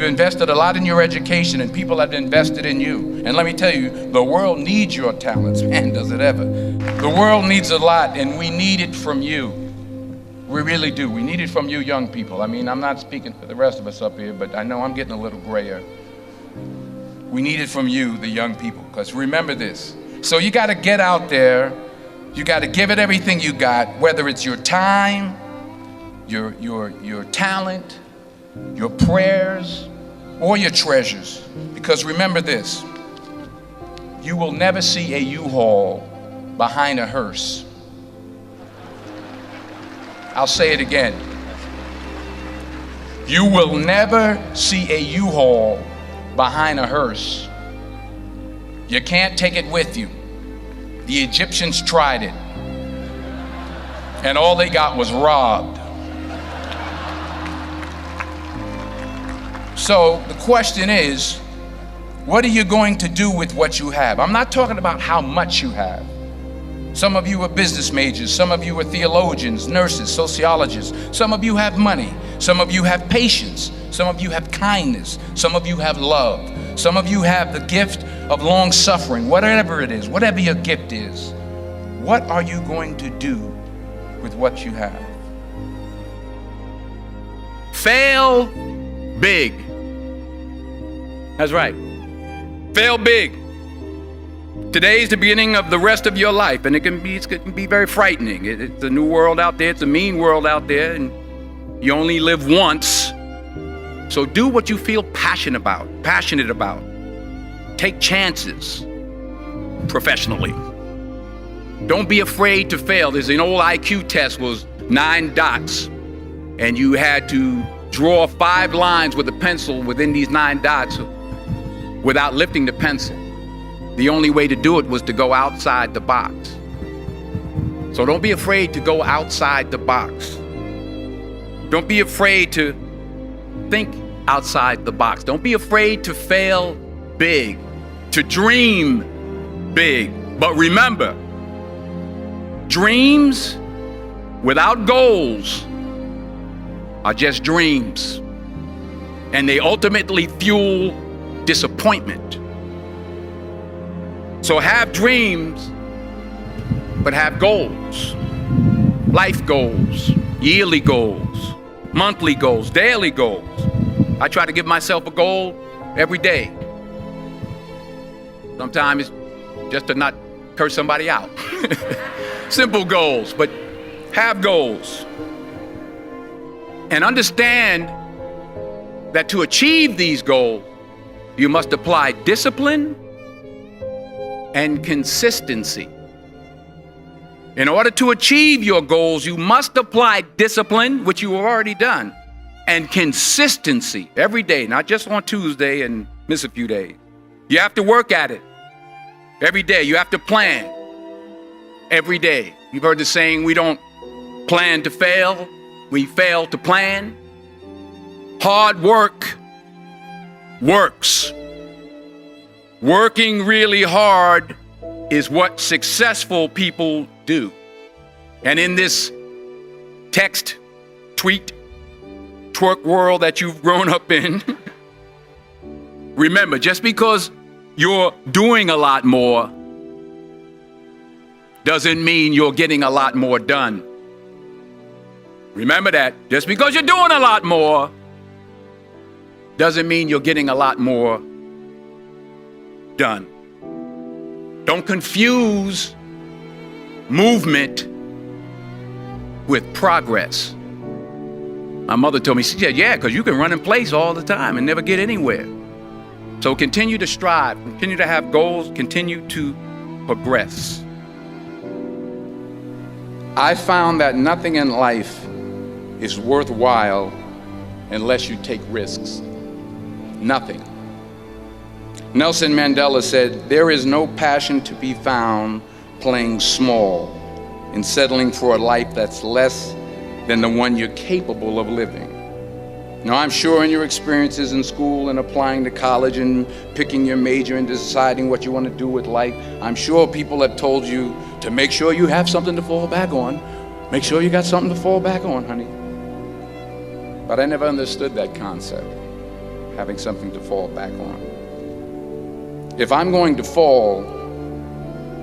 You've invested a lot in your education, and people have invested in you. And let me tell you, the world needs your talents. Man, does it ever. The world needs a lot, and we need it from you. We really do. We need it from you young people. I mean, I'm not speaking for the rest of us up here, but I know I'm getting a little grayer. We need it from you, the young people, because remember this. So you got to get out there. You got to give it everything you got, whether it's your time, your talent, your prayers, or your treasures. Because remember this, you will never see a U-Haul behind a hearse. I'll say it again. You will never see a U-Haul behind a hearse. You can't take it with you. The Egyptians tried it, and all they got was robbed. So the question is, what are you going to do with what you have? I'm not talking about how much you have. Some of you are business majors, some of you are theologians, nurses, sociologists. Some of you have money, some of you have patience, some of you have kindness, some of you have love, some of you have the gift of long suffering. Whatever it is, whatever your gift is, what are you going to do with what you have? Fail big. That's right. Fail big. Today's the beginning of the rest of your life, and it can be very frightening. It's a new world out there. It's a mean world out there, and you only live once. So do what you feel passionate about. Take chances professionally. Don't be afraid to fail. There's an old IQ test, was 9 dots, and you had to draw 5 lines with a pencil within these 9 dots without lifting the pencil. The only way to do it was to go outside the box. So don't be afraid to go outside the box. Don't be afraid to think outside the box. Don't be afraid to fail big, to dream big. But remember, dreams without goals are just dreams, and they ultimately fuel disappointment. So have dreams, but have goals. Life goals, yearly goals, monthly goals, daily goals. I try to give myself a goal every day. Sometimes it's just to not curse somebody out. Simple goals, but have goals. And understand that to achieve these goals, you must apply discipline and consistency. In order to achieve your goals, you must apply discipline, which you have already done, and consistency every day, not just on Tuesday and miss a few days. You have to work at it every day. You have to plan every day. You've heard the saying, we don't plan to fail, we fail to plan. Hard work works. Working really hard is what successful people do. And in this text, tweet, twerk world that you've grown up in, remember, just because you're doing a lot more doesn't mean you're getting a lot more done. Remember that. Just because you're doing a lot more doesn't mean you're getting a lot more done. Don't confuse movement with progress. My mother told me, she said, yeah, because you can run in place all the time and never get anywhere. So continue to strive, continue to have goals, continue to progress. I found that nothing in life is worthwhile unless you take risks. Nothing. Nelson Mandela said, there is no passion to be found playing small and settling for a life that's less than the one you're capable of living. Now, I'm sure in your experiences in school and applying to college and picking your major and deciding what you want to do with life, I'm sure people have told you to make sure you have something to fall back on. Make sure you got something to fall back on, honey. But I never understood that concept. having something to fall back on. If I'm going to fall,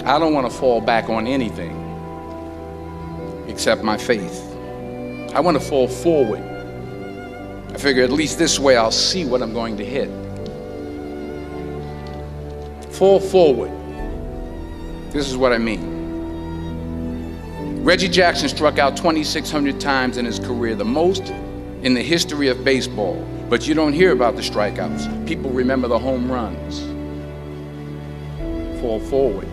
I don't want to fall back on anything except my faith. I want to fall forward. I figure at least this way I'll see what I'm going to hit. Fall forward. This is what I mean. Reggie Jackson struck out 2,600 times in his career, the most in the history of baseball. But you don't hear about the strikeouts. People remember the home runs. Fall forward.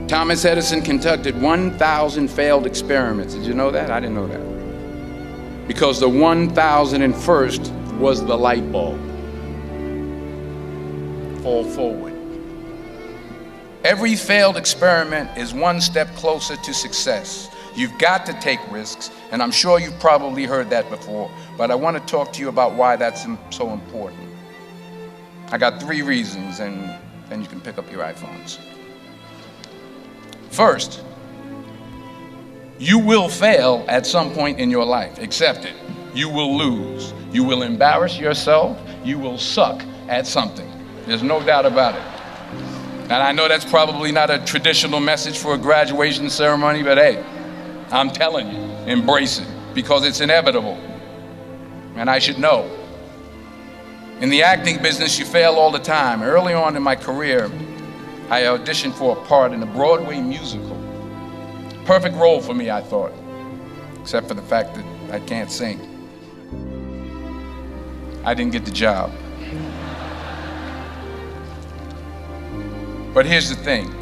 Thomas Edison conducted 1,000 failed experiments. Did you know that? I didn't know that. Because the 1,001st was the light bulb. Fall forward. Every failed experiment is one step closer to success. You've got to take risks, and I'm sure you've probably heard that before, but I want to talk to you about why that's so important. I got 3 reasons, and then you can pick up your iPhones. First, you will fail at some point in your life. Accept it. You will lose. You will embarrass yourself. You will suck at something. There's no doubt about it. And I know that's probably not a traditional message for a graduation ceremony, but hey, I'm telling you, embrace it, because it's inevitable. And I should know. In the acting business, you fail all the time. Early on in my career, I auditioned for a part in a Broadway musical. Perfect role for me, I thought, except for the fact that I can't sing. I didn't get the job. But here's the thing.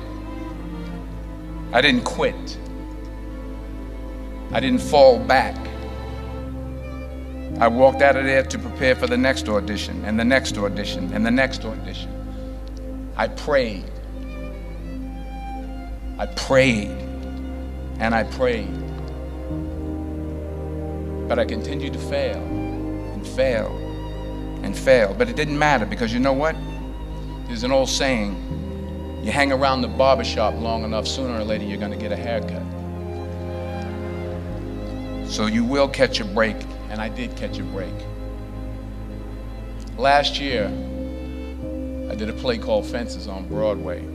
I didn't quit. I didn't fall back. I walked out of there to prepare for the next audition, and the next audition, and the next audition. I prayed. I prayed, and I prayed. But I continued to fail, and fail, and fail. But it didn't matter, because you know what? There's an old saying, you hang around the barbershop long enough, sooner or later you're going to get a haircut. So you will catch a break, and I did catch a break. Last year, I did a play called Fences on Broadway.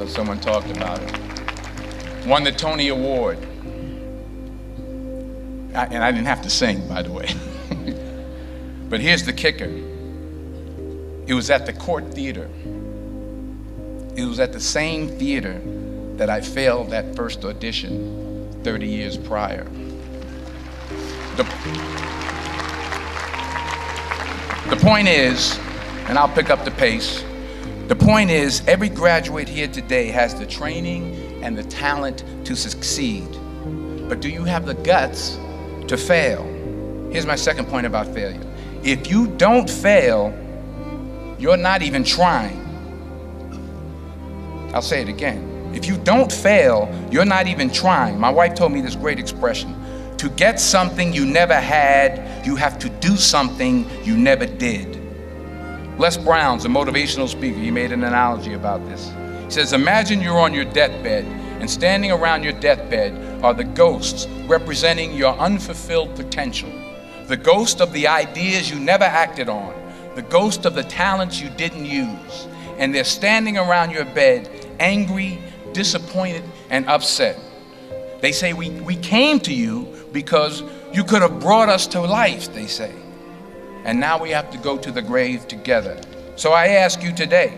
Someone talked about it. Won the Tony Award. And I didn't have to sing, by the way. But here's the kicker. It was at the Court Theater. It was at the same theater that I failed that first audition 30 years prior. The point is, and I'll pick up the pace, the point is, every graduate here today has the training and the talent to succeed. But do you have the guts to fail? Here's my second point about failure. If you don't fail, you're not even trying. I'll say it again. If you don't fail, you're not even trying. My wife told me this great expression. To get something you never had, you have to do something you never did. Les Brown's a motivational speaker. He made an analogy about this. He says, imagine you're on your deathbed, and standing around your deathbed are the ghosts representing your unfulfilled potential. The ghost of the ideas you never acted on. The ghost of the talents you didn't use. And they're standing around your bed, angry, disappointed, and upset. They say, we came to you because you could have brought us to life, they say. And now we have to go to the grave together. So I ask you today,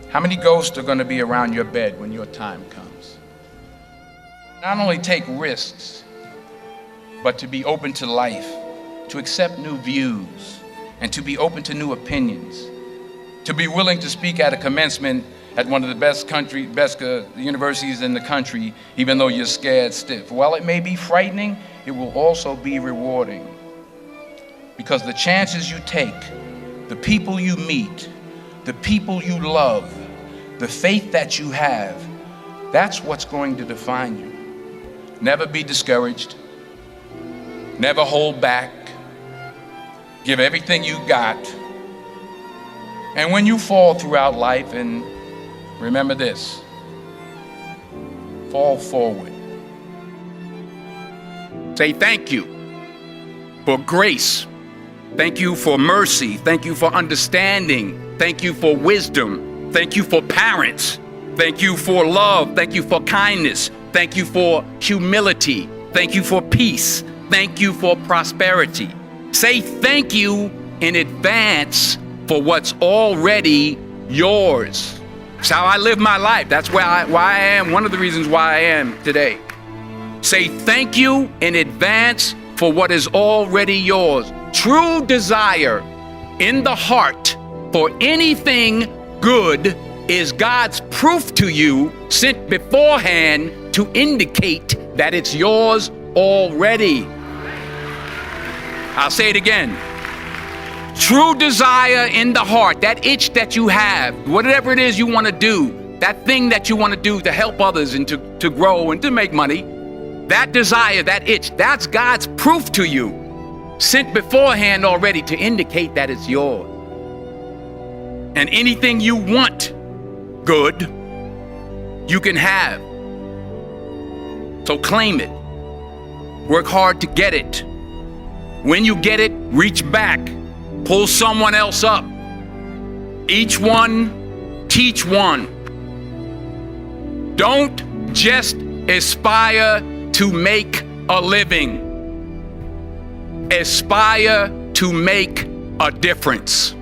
how many ghosts are going to be around your bed when your time comes? Not only take risks, but to be open to life, to accept new views, and to be open to new opinions, to be willing to speak at a commencement at one of the best universities in the country, even though you're scared stiff. While it may be frightening, it will also be rewarding. Because the chances you take, the people you meet, the people you love, the faith that you have, that's what's going to define you. Never be discouraged. Never hold back. Give everything you got. And when you fall throughout life, and remember this, fall forward. Say thank you. for grace. Thank you for mercy. Thank you for understanding. Thank you for wisdom. Thank you for parents. Thank you for love. Thank you for kindness. Thank you for humility. Thank you for peace. Thank you for prosperity. Say thank you in advance for what's already yours. It's how I live my life. That's why I am, one of the reasons why I am today. Say thank you in advance for what is already yours. True desire in the heart for anything good is God's proof to you, sent beforehand to indicate that it's yours already. I'll say it again. True desire in the heart, that itch that you have, whatever it is you want to do, that thing that you want to do to help others and to grow and to make money, that desire, that itch, that's God's proof to you, sent beforehand already to indicate that it's yours. And anything you want good, you can have. So claim it. Work hard to get it. When you get it, reach back. Pull someone else up. Each one, teach one. Don't just aspire to make a living. Aspire to make a difference.